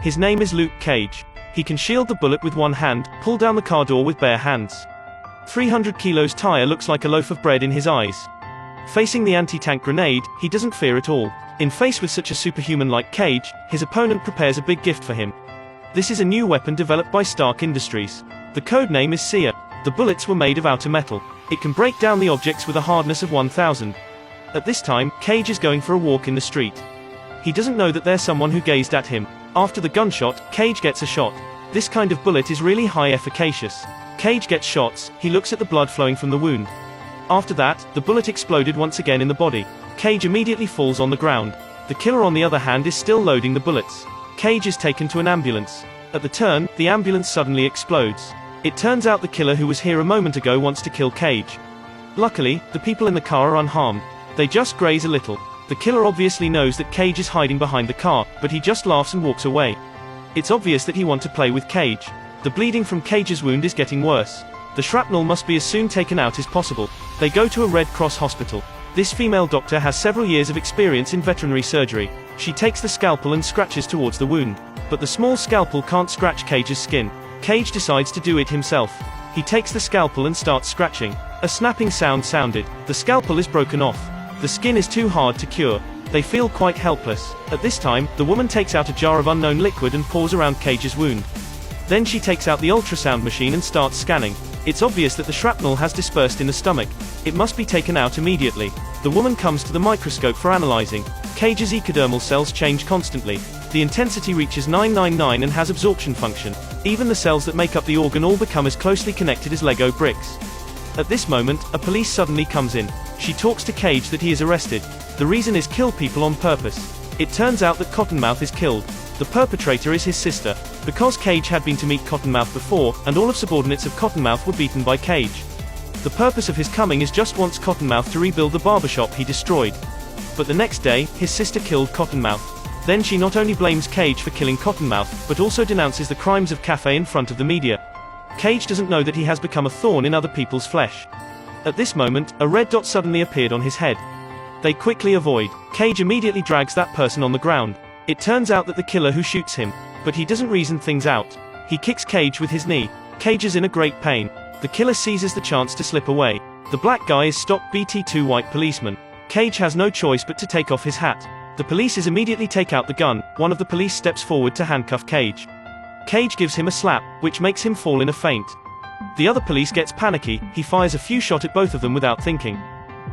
His name is Luke Cage. He can shield the bullet with one hand, pull down the car door with bare hands. 300 kilos tire looks like a loaf of bread in his eyes. Facing the anti-tank grenade, he doesn't fear at all. In face with such a superhuman like Cage, his opponent prepares a big gift for him. This is a new weapon developed by Stark Industries. The code name is Seer. The bullets were made of outer metal. It can break down the objects with a hardness of 1000. At this time, Cage is going for a walk in the street. He doesn't know that there's someone who gazed at him. After the gunshot, Cage gets a shot. This kind of bullet is really high efficacious. Cage gets shots, he looks at the blood flowing from the wound. After that, the bullet exploded once again in the body. Cage immediately falls on the ground. The killer on the other hand is still loading the bullets. Cage is taken to an ambulance. At the turn, the ambulance suddenly explodes. It turns out the killer who was here a moment ago wants to kill Cage. Luckily, the people in the car are unharmed. They just graze a little. The killer obviously knows that Cage is hiding behind the car, but he just laughs and walks away. It's obvious that he wants to play with Cage. The bleeding from Cage's wound is getting worse. The shrapnel must be as soon taken out as possible. They go to a Red Cross hospital. This female doctor has several years of experience in veterinary surgery. She takes the scalpel and scratches towards the wound. But the small scalpel can't scratch Cage's skin. Cage decides to do it himself. He takes the scalpel and starts scratching. A snapping sound sounded. The scalpel is broken off. The skin is too hard to cure. They feel quite helpless. At this time, the woman takes out a jar of unknown liquid and pours around Cage's wound. Then she takes out the ultrasound machine and starts scanning. It's obvious that the shrapnel has dispersed in the stomach. It must be taken out immediately. The woman comes to the microscope for analyzing. Cage's epidermal cells change constantly. The intensity reaches 999 and has absorption function. Even the cells that make up the organ all become as closely connected as Lego bricks. At this moment, a police suddenly comes in. She talks to Cage that he is arrested. The reason is kill people on purpose. It turns out that Cottonmouth is killed. The perpetrator is his sister. Because Cage had been to meet Cottonmouth before, and all of subordinates of Cottonmouth were beaten by Cage. The purpose of his coming is just wants Cottonmouth to rebuild the barbershop he destroyed. But the next day, his sister killed Cottonmouth. Then she not only blames Cage for killing Cottonmouth, but also denounces the crimes of Cafe in front of the media. Cage doesn't know that he has become a thorn in other people's flesh. At this moment, a red dot suddenly appeared on his head. They quickly avoid. Cage immediately drags that person on the ground. It turns out that the killer who shoots him. But he doesn't reason things out. He kicks Cage with his knee. Cage is in a great pain. The killer seizes the chance to slip away. The black guy is stopped by two white policemen. Cage has no choice but to take off his hat. The police immediately take out the gun. One of the police steps forward to handcuff Cage. Cage gives him a slap, which makes him fall in a faint. The other police gets panicky. He fires a few shots at both of them without thinking.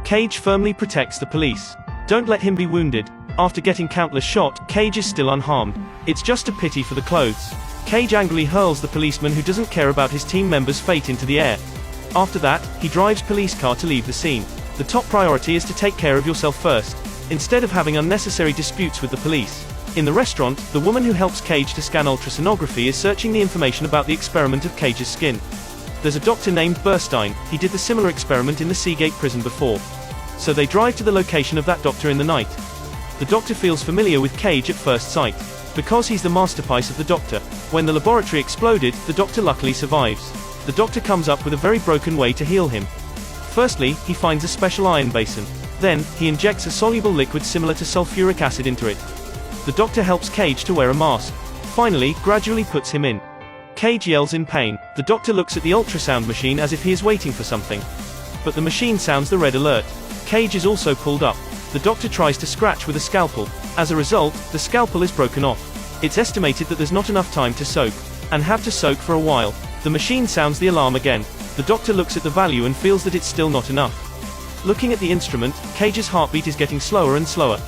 Cage firmly protects the police. Don't let him be wounded. After getting countless shots, Cage is still unharmed. It's just a pity for the clothes. Cage angrily hurls the policeman who doesn't care about his team member's fate into the air. After that, he drives police car to leave the scene. The top priority is to take care of yourself first, instead of having unnecessary disputes with the police. In the restaurant, the woman who helps Cage to scan ultrasonography is searching the information about the experiment of Cage's skin. There's a doctor named Burstein. He did the similar experiment in the Seagate prison before. So they drive to the location of that doctor in the night. The doctor feels familiar with Cage at first sight, because he's the masterpiece of the doctor. When the laboratory exploded, the doctor luckily survives. The doctor comes up with a very broken way to heal him. Firstly, he finds a special iron basin. Then, he injects a soluble liquid similar to sulfuric acid into it. The doctor helps Cage to wear a mask. Finally, gradually puts him in. Cage yells in pain. The doctor looks at the ultrasound machine as if he is waiting for something. But the machine sounds the red alert. Cage is also pulled up. The doctor tries to scratch with a scalpel. As a result, the scalpel is broken off. It's estimated that there's not enough time to soak, and have to soak for a while. The machine sounds the alarm again. The doctor looks at the value and feels that it's still not enough. Looking at the instrument, Cage's heartbeat is getting slower and slower.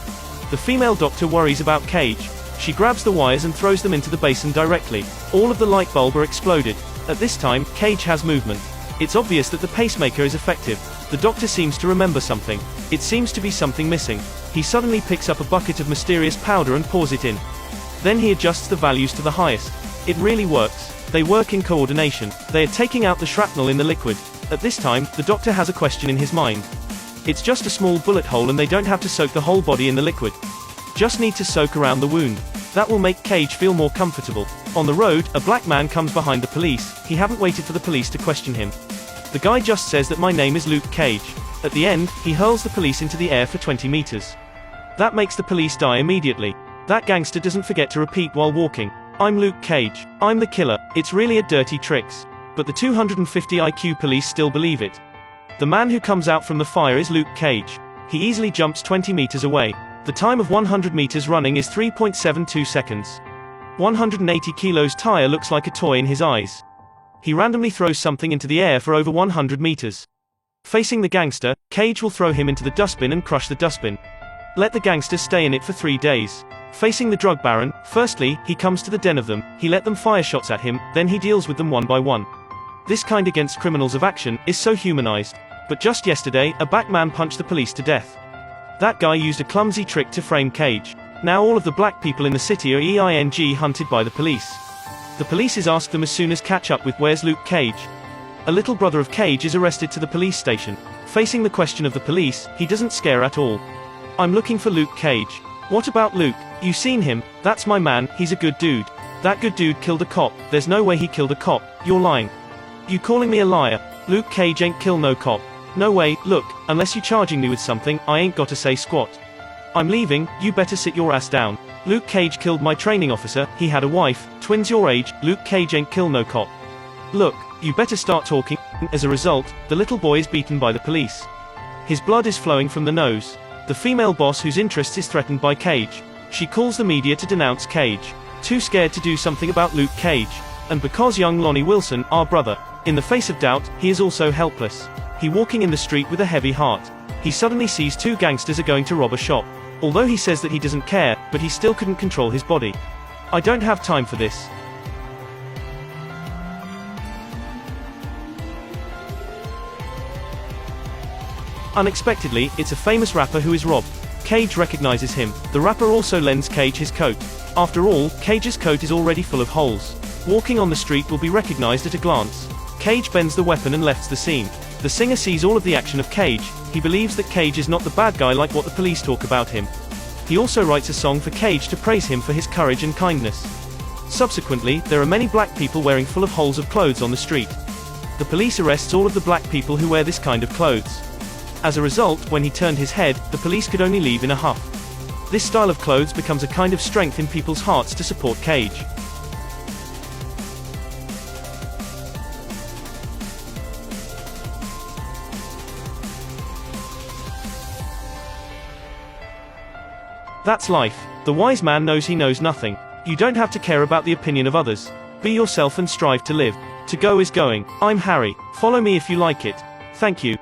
The female doctor worries about Cage. She grabs the wires and throws them into the basin directly. All of the light bulb are exploded. At this time, Cage has movement. It's obvious that the pacemaker is effective. The doctor seems to remember something. It seems to be something missing. He suddenly picks up a bucket of mysterious powder and pours it in. Then he adjusts the values to the highest. It really works. They work in coordination. They are taking out the shrapnel in the liquid. At this time, the doctor has a question in his mind. It's just a small bullet hole and they don't have to soak the whole body in the liquid. Just need to soak around the wound. That will make Cage feel more comfortable. On the road, a black man comes behind the police. He haven't waited for the police to question him. The guy just says that my name is Luke Cage. At the end, he hurls the police into the air for 20 meters. That makes the police die immediately. That gangster doesn't forget to repeat while walking. I'm Luke Cage. I'm the killer. It's really a dirty tricks. But the 250 IQ police still believe it. The man who comes out from the fire is Luke Cage. He easily jumps 20 meters away. The time of 100 meters running is 3.72 seconds. 180 kilos tire looks like a toy in his eyes. He randomly throws something into the air for over 100 meters. Facing the gangster, Cage will throw him into the dustbin and crush the dustbin. Let the gangster stay in it for 3 days. Facing the drug baron, firstly, he comes to the den of them, he let them fire shots at him, then he deals with them one by one. This kind against criminals of action is so humanized. But just yesterday, a black man punched the police to death. That guy used a clumsy trick to frame Cage. Now all of the black people in the city are hunted by the police. The police is asked them as soon as catch up with where's Luke Cage. A little brother of Cage is arrested to the police station. Facing the question of the police, he doesn't scare at all. I'm looking for Luke Cage. What about Luke? You seen him? That's my man, he's a good dude. That good dude killed a cop. There's no way he killed a cop. You're lying. You calling me a liar? Luke Cage ain't kill no cop. No way. Look, unless you charging me with something, I ain't gotta say squat. I'm leaving, you better sit your ass down. Luke Cage killed my training officer, he had a wife, twins your age, Luke Cage ain't kill no cop. Look, you better start talking. As a result, the little boy is beaten by the police. His blood is flowing from the nose. The female boss whose interest is threatened by Cage. She calls the media to denounce Cage. Too scared to do something about Luke Cage. And because young Lonnie Wilson, our brother, in the face of doubt, he is also helpless. He walking in the street with a heavy heart. He suddenly sees 2 gangsters are going to rob a shop. Although he says that he doesn't care, but he still couldn't control his body. I don't have time for this. Unexpectedly, it's a famous rapper who is robbed. Cage recognizes him. The rapper also lends Cage his coat. After all, Cage's coat is already full of holes. Walking on the street will be recognized at a glance. Cage bends the weapon and lefts the scene. The singer sees all of the action of Cage. He believes that Cage is not the bad guy like what the police talk about him. He also writes a song for Cage to praise him for his courage and kindness. Subsequently, there are many black people wearing full of holes of clothes on the street. The police arrests all of the black people who wear this kind of clothes. As a result, when he turned his head, the police could only leave in a huff. This style of clothes becomes a kind of strength in people's hearts to support Cage. That's life. The wise man knows he knows nothing. You don't have to care about the opinion of others. Be yourself and strive to live. To go is going. I'm Harry. Follow me if you like it. Thank you.